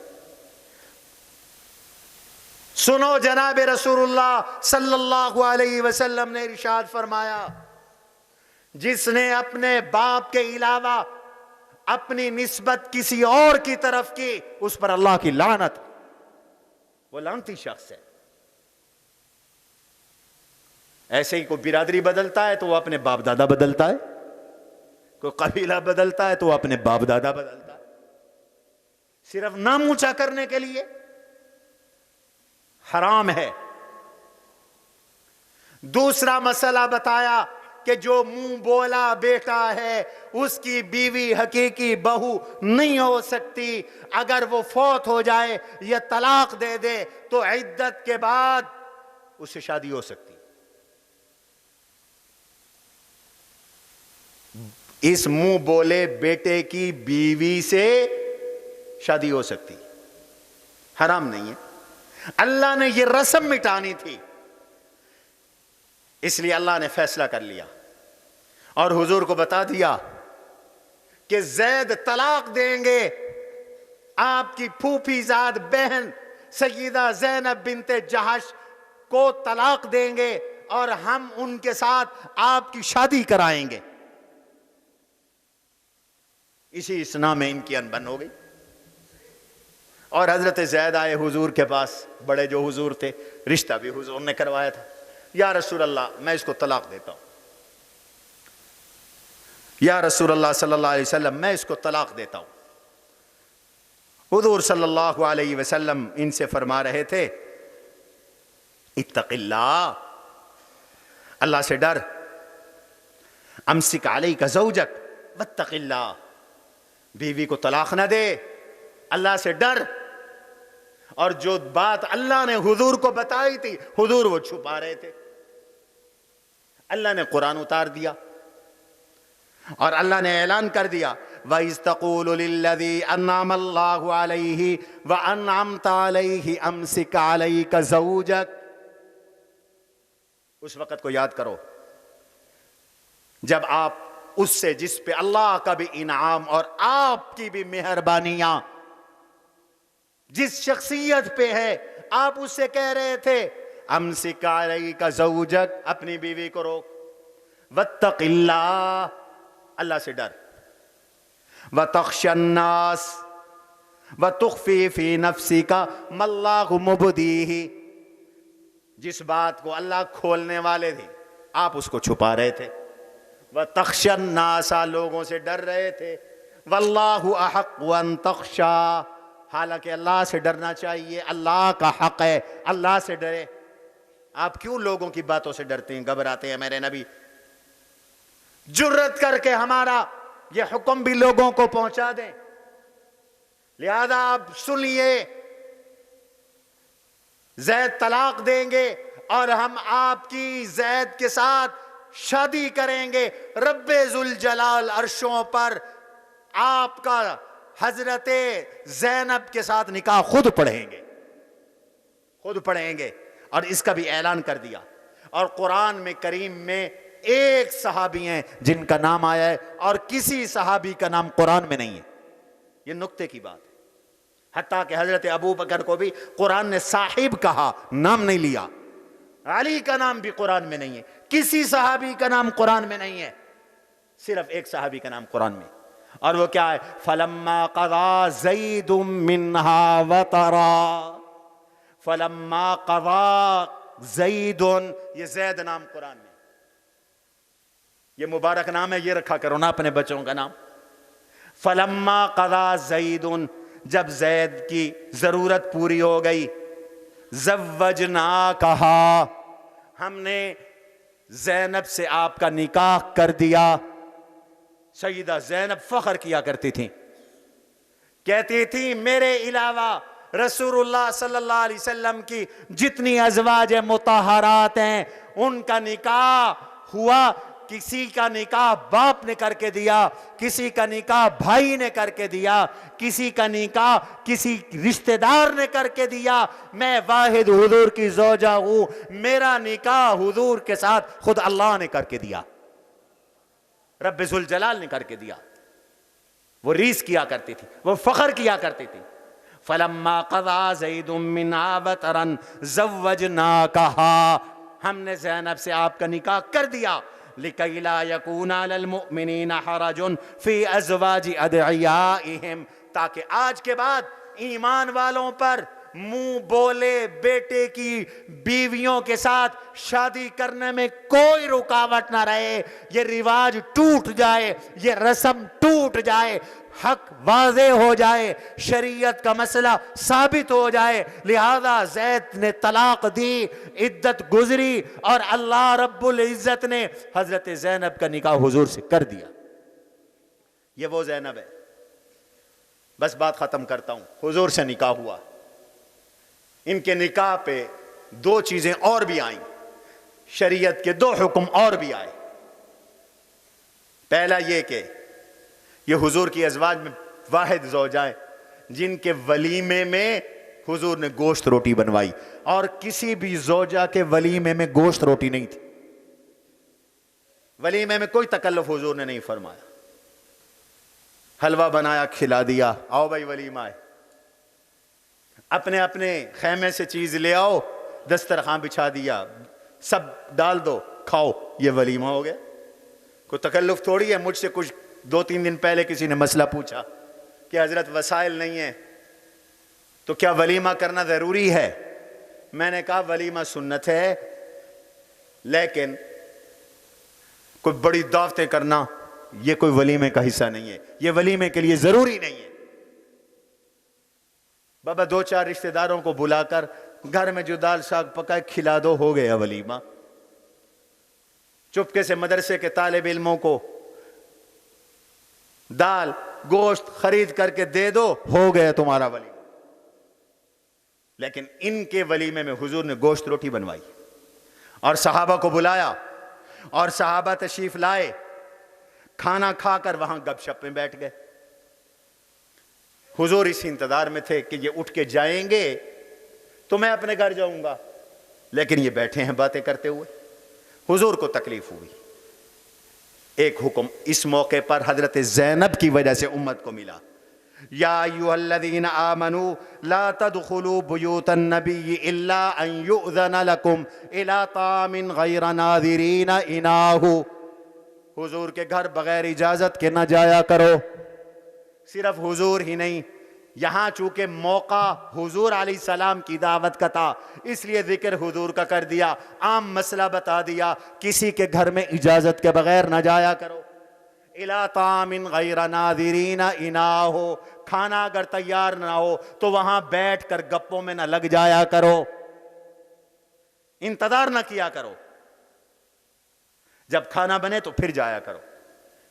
سنو جناب رسول اللہ صلی اللہ علیہ وسلم نے ارشاد فرمایا, جس نے اپنے باپ کے علاوہ اپنی نسبت کسی اور کی طرف کی اس پر اللہ کی لعنت, وہ لعنتی شخص ہے. ایسے ہی کوئی برادری بدلتا ہے تو وہ اپنے باپ دادا بدلتا ہے, کوئی قبیلہ بدلتا ہے تو وہ اپنے باپ دادا بدلتا ہے, صرف نام اونچا کرنے کے لیے. حرام ہے. دوسرا مسئلہ بتایا کہ جو منہ بولا بیٹا ہے اس کی بیوی حقیقی بہو نہیں ہو سکتی. اگر وہ فوت ہو جائے یا طلاق دے دے تو عدت کے بعد اس سے شادی ہو سکتی. اس منہ بولے بیٹے کی بیوی سے شادی ہو سکتی، حرام نہیں ہے. اللہ نے یہ رسم مٹانی تھی، اس لیے اللہ نے فیصلہ کر لیا اور حضور کو بتا دیا کہ زید طلاق دیں گے، آپ کی پھوپھی زاد بہن سیدہ زینب بنت جہش کو طلاق دیں گے اور ہم ان کے ساتھ آپ کی شادی کرائیں گے. اسی اسنا میں ان کی انبن ہو گئی. اور حضرت زید آئے حضور کے پاس، بڑے جو حضور تھے، رشتہ بھی حضور نے کروایا تھا. یا رسول اللہ میں اس کو طلاق دیتا ہوں. یا رسول اللہ صلی اللہ علیہ وسلم میں اس کو طلاق دیتا ہوں. حضور صلی اللہ علیہ وسلم ان سے فرما رہے تھے اتق اللہ، اللہ سے ڈر. امسک علیک زوجک واتق اللہ، بیوی کو طلاق نہ دے، اللہ سے ڈر. اور جو بات اللہ نے حضور کو بتائی تھی حضور وہ چھپا رہے تھے. اللہ نے قرآن اتار دیا اور اللہ نے اعلان کر دیا وَإِذْ تَقُولُ لِلَّذِي أَنْعَمَ اللَّهُ عَلَيْهِ وَأَنْعَمْتَ عَلَيْهِ أَمْسِكْ عَلَيْكَ زَوْجَكَ. اس وقت کو یاد کرو جب آپ اس سے جس پہ اللہ کا بھی انعام اور آپ کی بھی مہربانیاں جس شخصیت پہ ہے، آپ اس سے کہہ رہے تھے امسک علیک زوجک، اپنی بیوی کو روک، واتق اللہ، اللہ سے ڈر، وتخشى الناس وتخفي في نفسك ما الله مبديه، جس بات کو اللہ کھولنے والے تھے آپ اس کو چھپا رہے تھے. وتخشى الناس، لوگوں سے ڈر رہے تھے. واللہ احق ان تخشى، حالانکہ اللہ سے ڈرنا چاہیے، اللہ کا حق ہے اللہ سے ڈرے. آپ کیوں لوگوں کی باتوں سے ڈرتے ہیں، گھبراتے ہیں؟ میرے نبی جرت کر کے ہمارا یہ حکم بھی لوگوں کو پہنچا دیں. لہذا آپ سنیے، زید طلاق دیں گے اور ہم آپ کی زید کے ساتھ شادی کریں گے. رب ذوالجلال عرشوں پر آپ کا حضرت زینب کے ساتھ نکاح خود پڑھیں گے، خود پڑھیں گے. اور اس کا بھی اعلان کر دیا. اور قرآن میں کریم میں ایک صحابی ہیں جن کا نام آیا ہے اور کسی صحابی کا نام قرآن میں نہیں ہے. یہ نکتے کی بات ہے. حتیٰ کہ حضرت ابو بکر کو بھی قرآن نے صاحب کہا، نام نہیں لیا. علی کا نام بھی قرآن میں نہیں ہے، کسی صحابی کا نام قرآن میں نہیں ہے، صرف ایک صحابی کا نام قرآن میں. اور وہ کیا ہے؟ فَلَمَّا قَضَى زَيْدٌ مِّنْهَا وَطَرًا، فَلَمَّا قَضَى زَيْدٌ، یہ زید نام قرآن میں، یہ مبارک نام ہے، یہ رکھا کرو نا اپنے بچوں کا نام. فَلَمَّا قَضَى زَيْدٌ، جب زید کی ضرورت پوری ہو گئی، زَوَّجْنَاكَهَا، ہم نے زینب سے آپ کا نکاح کر دیا. سیدہ زینب فخر کیا کرتی تھیں، کہتی تھی میرے علاوہ رسول اللہ صلی اللہ علیہ وسلم کی جتنی ازواج مطہرات ہیں ان کا نکاح ہوا. کسی کا نکاح باپ نے کر کے دیا، کسی کا نکاح بھائی نے کر کے دیا، کسی کا نکاح کسی رشتہ دار نے کر کے دیا. میں واحد حضور کی زوجہ ہوں، میرا نکاح حضور کے ساتھ خود اللہ نے کر کے دیا، رب ذوالجلال نے کر کے دیا. وہ ریس کیا کرتی تھی، وہ فخر کیا کرتی تھی. فَلَمَّا قَضَى زَيْدٌ مِّنْهَا وَطَرًا زَوَّجْنَاكَهَا، ہم نے زینب سے آپ کا نکاح کر دیا. لِكَيْ لَا يَكُونَ عَلَى الْمُؤْمِنِينَ حَرَجٌ فِي أَزْوَاجِ أَدْعِيَائِهِمْ، تاکہ آج کے بعد ایمان والوں پر منہ بولے بیٹے کی بیویوں کے ساتھ شادی کرنے میں کوئی رکاوٹ نہ رہے. یہ رواج ٹوٹ جائے، یہ رسم ٹوٹ جائے، حق واضح ہو جائے، شریعت کا مسئلہ ثابت ہو جائے. لہذا زید نے طلاق دی، عدت گزری اور اللہ رب العزت نے حضرت زینب کا نکاح حضور سے کر دیا. یہ وہ زینب ہے. بس بات ختم کرتا ہوں. حضور سے نکاح ہوا، ان کے نکاح پہ دو چیزیں اور بھی آئیں، شریعت کے دو حکم اور بھی آئے۔ پہلا یہ کہ یہ حضور کی ازواج میں واحد زوجائیں جن کے ولیمے میں حضور نے گوشت روٹی بنوائی، اور کسی بھی زوجہ کے ولیمے میں گوشت روٹی نہیں تھی۔ ولیمے میں کوئی تکلف حضور نے نہیں فرمایا، حلوہ بنایا کھلا دیا، آؤ بھائی ولیمہ ہے، اپنے اپنے خیمے سے چیز لے آؤ، دسترخوان بچھا دیا، سب ڈال دو، کھاؤ، یہ ولیمہ ہو گیا۔ کوئی تکلف تھوڑی ہے۔ مجھ سے کچھ 2-3 دن پہلے کسی نے مسئلہ پوچھا کہ حضرت وسائل نہیں ہیں تو کیا ولیمہ کرنا ضروری ہے؟ میں نے کہا ولیمہ سنت ہے، لیکن کوئی بڑی دعوتیں کرنا یہ کوئی ولیمے کا حصہ نہیں ہے، یہ ولیمے کے لیے ضروری نہیں ہے۔ بابا 2-4 رشتہ داروں کو بلا کر گھر میں جو دال ساگ پکائے کھلا دو، ہو گیا ولیمہ۔ چپکے سے مدرسے کے طالب علموں کو دال گوشت خرید کر کے دے دو، ہو گیا تمہارا ولیمہ۔ لیکن ان کے ولیمے میں حضور نے گوشت روٹی بنوائی اور صحابہ کو بلایا، اور صحابہ تشریف لائے، کھانا کھا کر وہاں گپ شپ میں بیٹھ گئے۔ حضور اس انتظار میں تھے کہ یہ اٹھ کے جائیں گے تو میں اپنے گھر جاؤں گا، لیکن یہ بیٹھے ہیں باتیں کرتے ہوئے۔ حضور کو تکلیف ہوئی۔ ایک حکم اس موقع پر حضرت زینب کی وجہ سے امت کو ملا، یا ایھا الذین آمنوا لا تدخلوا بیوت النبی الا ان یؤذن لکم الی طعام غیر ناظرین اناہ۔ حضور کے گھر بغیر اجازت کے نہ جایا کرو۔ صرف حضور ہی نہیں، یہاں چونکہ موقع حضور علیہ السلام کی دعوت کا تھا، اس لیے ذکر حضور کا کر دیا، عام مسئلہ بتا دیا، کسی کے گھر میں اجازت کے بغیر نہ جایا کرو۔ اِلَىٰ طَعَامٍ غَيْرَ نَاظِرِينَ إِنَاهُ، کھانا اگر تیار نہ ہو تو وہاں بیٹھ کر گپوں میں نہ لگ جایا کرو، انتظار نہ کیا کرو، جب کھانا بنے تو پھر جایا کرو،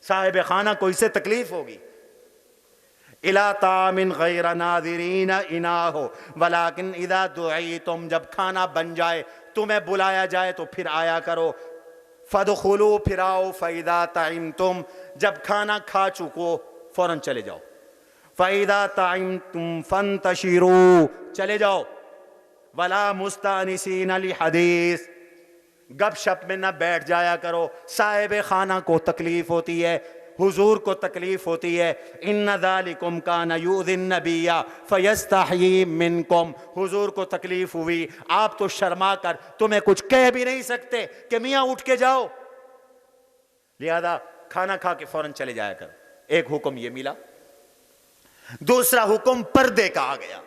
صاحب خانہ کو اس سے تکلیف ہوگی۔ اِلَىٰ طَعَامٍ غَيْرَ نَاظِرِينَ إِنَاهُ وَلَٰكِنْ إِذَا دُعِيتُمْ، جب کھانا بن جائے تمہیں بلایا جائے تو پھر آیا کرو۔ فَادْخُلُوا، پھر آؤ، فَإِذَا طَعِمْتُمْ، جب کھانا کھا چکو فوراً چلے جاؤ۔ فَإِذَا طَعِمْتُمْ فَانْتَشِرُوا، چلے جاؤ۔ وَلَا مُسْتَأْنِسِينَ لِحَدِيثٍ، گپ شپ میں نہ بیٹھ جایا کرو، صاحب خانہ کو تکلیف ہوتی ہے، حضور کو تکلیف ہوتی ہے۔ إِنَّ ذَلِكُمْ كَانَ يُؤْذِي النَّبِيَّ فَيَسْتَحْيِي مِنْكُمْ، حضور کو تکلیف ہوئی، آپ تو شرما کر تمہیں کچھ کہہ بھی نہیں سکتے کہ میاں اٹھ کے جاؤ، لہذا کھانا کھا کے فوراً چلے جایا کرو۔ ایک حکم یہ ملا۔ دوسرا حکم پردے کا آ گیا۔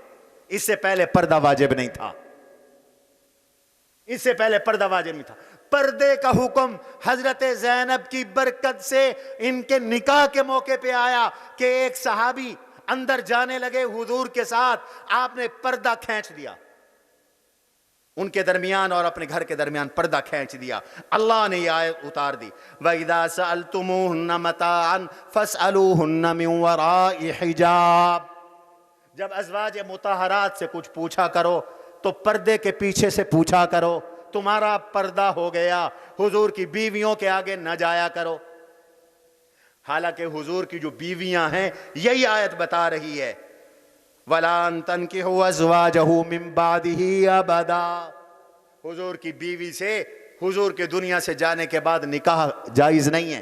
اس سے پہلے پردہ واجب نہیں تھا، اس سے پہلے پردہ واجب نہیں تھا۔ پردے کا حکم حضرت زینب کی برکت سے ان کے نکاح کے موقع پہ آیا کہ ایک صحابی اندر جانے لگے حضور کے ساتھ، آپ نے پردہ کھینچ دیا، ان کے درمیان اور اپنے گھر کے درمیان پردہ کھینچ دیا۔ اللہ نے یہ آیت اتار دی، وَإِذَا سَأَلْتُمُوهُنَّ مَتَاعًا فَاسْأَلُوهُنَّ مِنْ وَرَاءِ حِجَابٍ، جب ازواج مطہرات سے کچھ پوچھا کرو تو پردے کے پیچھے سے پوچھا کرو، تمہارا پردہ ہو گیا، حضور کی بیویوں کے آگے نہ جایا کرو۔ حالانکہ حضور کی جو بیویاں ہیں یہی آیت بتا رہی ہے، وَلَا أَن تَنْكِحُوا أَزْوَاجَهُ مِن بَعْدِهِ أَبَدًا، حضور کی بیوی سے حضور کے دنیا سے جانے کے بعد نکاح جائز نہیں ہے۔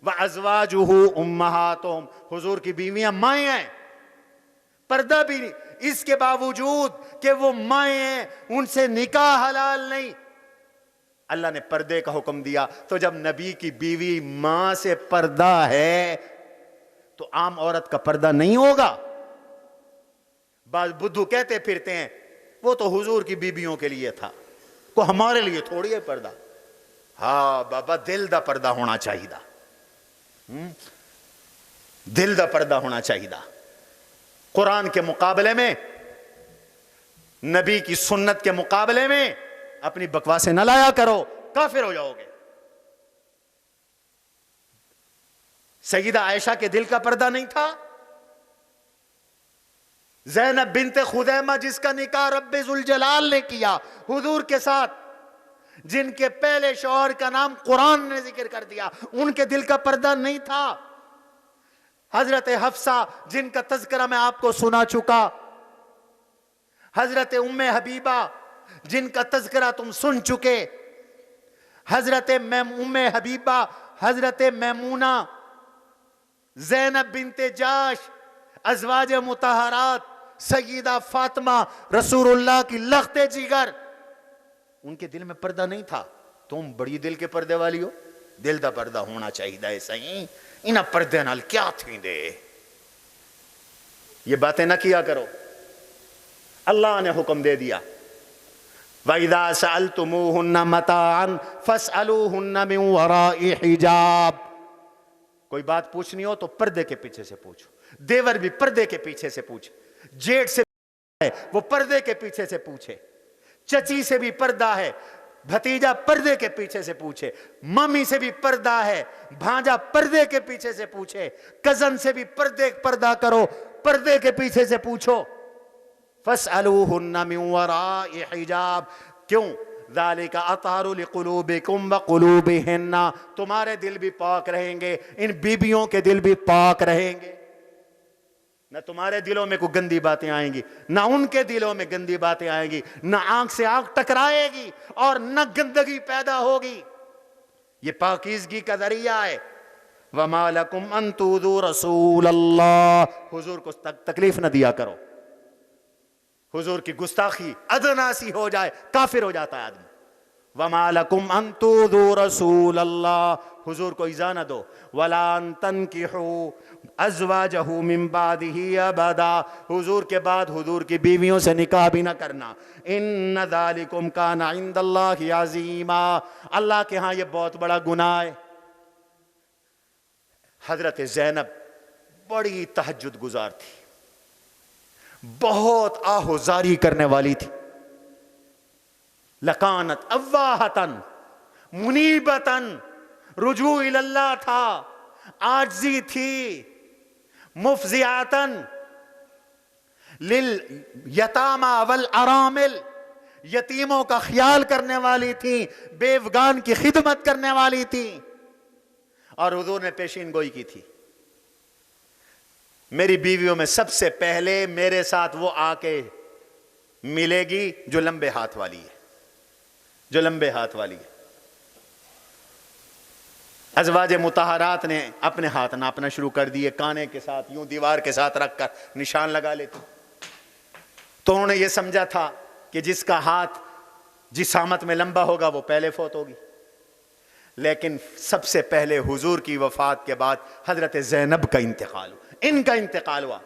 وَأَزْوَاجُهُ أُمَّهَاتُهُمْ، حضور کی بیویاں مائیں ہیں، پردہ بھی نہیں، اس کے باوجود کہ وہ مائیں ہیں ان سے نکاح حلال نہیں، اللہ نے پردے کا حکم دیا۔ تو جب نبی کی بیوی ماں سے پردہ ہے تو عام عورت کا پردہ نہیں ہوگا۔ بعض بدھو کہتے پھرتے ہیں وہ تو حضور کی بیویوں کے لیے تھا، کو ہمارے لیے تھوڑی ہے پردہ۔ ہاں بابا، دل دا پردہ ہونا چاہیے دا، دل دا پردہ ہونا چاہیے دا۔ قرآن کے مقابلے میں، نبی کی سنت کے مقابلے میں اپنی بکواسیں نہ لایا کرو، کافر ہو جاؤ گے۔ سیدہ عائشہ کے دل کا پردہ نہیں تھا، زینب بنت خزیمہ جس کا نکاح رب ذوالجلال نے کیا حضور کے ساتھ، جن کے پہلے شوہر کا نام قرآن نے ذکر کر دیا، ان کے دل کا پردہ نہیں تھا۔ حضرت حفصہ جن کا تذکرہ میں آپ کو سنا چکا، حضرت ام حبیبہ جن کا تذکرہ تم سن چکے، حضرت ام حبیبہ، حضرت میمونہ، زینب بنت جاش، ازواج مطہرات، سیدہ فاطمہ رسول اللہ کی لخت جگر، ان کے دل میں پردہ نہیں تھا۔ تم بڑی دل کے پردے والی ہو، دل دا پردہ ہونا چاہیے صحیح، انہاں پردے نال کیا تھیں دے، یہ باتیں نہ کیا کرو۔ اللہ نے حکم دے دیا وَإِذَا سَأَلْتُمُوهُنَّ مَتَاعًا فَاسْأَلُوهُنَّ مِنْ وَرَاءِ حِجَابٍ، کوئی بات پوچھنی ہو تو پردے کے پیچھے سے پوچھو۔ دیور بھی پردے کے پیچھے سے پوچھے، جیٹ سے وہ پردے کے پیچھے سے پوچھے، چچی سے بھی پردہ ہے، بھتیجا پردے کے پیچھے سے پوچھے، ممی سے بھی پردہ ہے، بھانجا پردے کے پیچھے سے پوچھے، کزن سے بھی پردہ کرو، پردے کے پیچھے سے پوچھو۔ فَاسْأَلُوهُنَّ مِنْ وَرَاءِ حِجَابٍ، کیوں؟ ذَلِكَ أَطْهَرُ لِقُلُوبِكُمْ وَقُلُوبِهِنَّ، تمہارے دل بھی پاک رہیں گے، ان بیبیوں کے دل بھی پاک رہیں گے، نہ تمہارے دلوں میں کوئی گندی باتیں آئیں گی، نہ ان کے دلوں میں گندی باتیں آئیں گی، نہ آنکھ سے آنکھ ٹکرائے گی اور نہ گندگی پیدا ہوگی، یہ پاکیزگی کا ذریعہ ہے۔ وَمَا لَكُمْ أَن تُؤْذُوا رَسُولَ اللَّهِ، حضور کو تکلیف نہ دیا کرو، حضور کی گستاخی ادنا سی ہو جائے کافر ہو جاتا ہے آدمی۔ وَمَا لَكُمْ أَن تُؤْذُوا رَسُولَ اللَّهِ، حضور کو ایذا نہ دو۔ وَلَا أَن تَنكِحُوا أَزْوَاجَهُ مِن بَعْدِهِ أَبَدًا، حضور کے بعد حضور کی بیویوں سے نکاح بھی نہ کرنا۔ إِنَّ ذَلِكُمْ كَانَ عِندَ اللَّهِ عَظِيمًا، اللہ کے ہاں یہ بہت بڑا گناہ ہے۔ حضرت زینب بڑی تہجد گزار تھی، بہت آہوزاری کرنے والی تھی۔ لکانت اواہتن منیبتن، رجوع اللہ تھا، عاجزی تھی، مفزعتن للیتامی والارامل، یتیموں کا خیال کرنے والی تھی، بیوگان کی خدمت کرنے والی تھی، اور حضور نے پیشین گوئی کی تھی میری بیویوں میں سب سے پہلے میرے ساتھ وہ آ کے ملے گی جو لمبے ہاتھ والی ہے، جو لمبے ہاتھ والی ہے۔ ازواج مطہرات نے اپنے ہاتھ ناپنا شروع کر دیے، کانے کے ساتھ یوں دیوار کے ساتھ رکھ کر نشان لگا لیتے، تو انہوں نے یہ سمجھا تھا کہ جس کا ہاتھ جسامت میں لمبا ہوگا وہ پہلے فوت ہوگی۔ لیکن سب سے پہلے حضور کی وفات کے بعد حضرت زینب کا انتقال ہوا، ان کا انتقال ہوا۔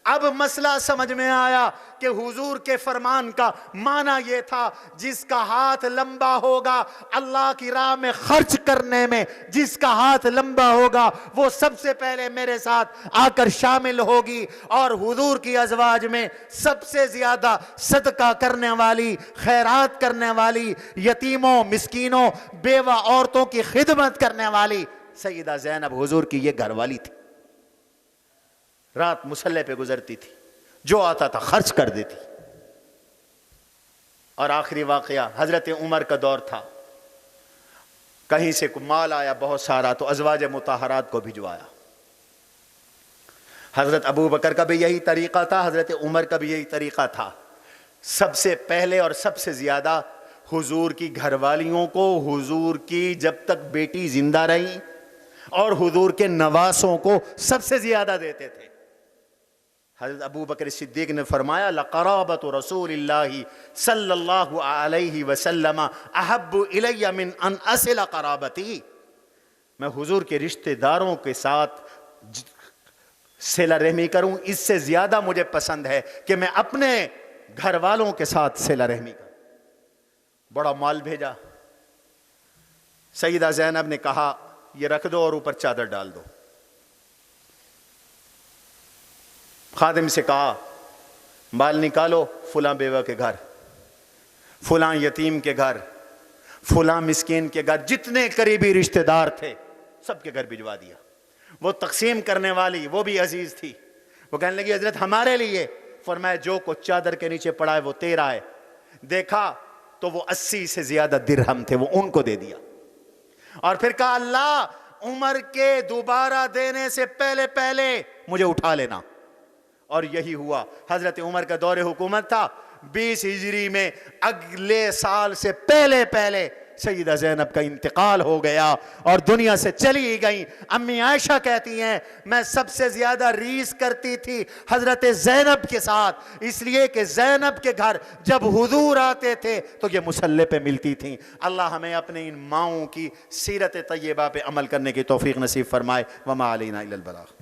اب مسئلہ سمجھ میں آیا کہ حضور کے فرمان کا معنی یہ تھا جس کا ہاتھ لمبا ہوگا اللہ کی راہ میں خرچ کرنے میں، جس کا ہاتھ لمبا ہوگا وہ سب سے پہلے میرے ساتھ آ کر شامل ہوگی، اور حضور کی ازواج میں سب سے زیادہ صدقہ کرنے والی، خیرات کرنے والی، یتیموں، مسکینوں، بیوہ عورتوں کی خدمت کرنے والی سیدہ زینب حضور کی یہ گھر والی تھی۔ رات مصلے پہ گزرتی تھی، جو آتا تھا خرچ کر دیتی۔ اور آخری واقعہ حضرت عمر کا دور تھا، کہیں سے مال آیا بہت سارا تو ازواج مطہرات کو بھجوایا۔ حضرت ابو بکر کا بھی یہی طریقہ تھا، حضرت عمر کا بھی یہی طریقہ تھا۔ سب سے پہلے اور سب سے زیادہ حضور کی گھر والیوں کو، حضور کی جب تک بیٹی زندہ رہی، اور حضور کے نواسوں کو سب سے زیادہ دیتے تھے۔ حضرت ابو بکر صدیق نے فرمایا لقرابۃ رسول اللہ صلی اللہ علیہ وسلم احب الی من ان اصل قرابتی، میں حضور کے رشتہ داروں کے ساتھ صلہ رحمی کروں، اس سے زیادہ مجھے پسند ہے کہ میں اپنے گھر والوں کے ساتھ صلہ رحمی کروں۔ بڑا مال بھیجا، سیدہ زینب نے کہا یہ رکھ دو اور اوپر چادر ڈال دو۔ خادم سے کہا مال نکالو، فلاں بیوہ کے گھر، فلاں یتیم کے گھر، فلاں مسکین کے گھر، جتنے قریبی رشتہ دار تھے سب کے گھر بھجوا دیا۔ وہ تقسیم کرنے والی وہ بھی عزیز تھی، وہ کہنے لگی حضرت ہمارے لیے فرمایا جو کچھ چادر کے نیچے پڑا ہے وہ تیرا ہے. دیکھا تو وہ 80 سے زیادہ درہم تھے، وہ ان کو دے دیا. اور پھر کہا اللہ عمر کے دوبارہ دینے سے پہلے پہلے مجھے اٹھا لینا. اور یہی ہوا. حضرت عمر کا دور حکومت تھا. 20 ہجری میں اگلے سال سے پہلے پہلے سیدہ زینب کا انتقال ہو گیا اور دنیا سے چلی ہی گئی. امی عائشہ کہتی ہیں میں سب سے زیادہ ریس کرتی تھی حضرت زینب کے ساتھ، اس لیے کہ زینب کے گھر جب حضور آتے تھے تو یہ مصلی پہ ملتی تھیں. اللہ ہمیں اپنے ان ماؤں کی سیرت طیبہ پہ عمل کرنے کی توفیق نصیب فرمائے. وما علینا الا البلاغ.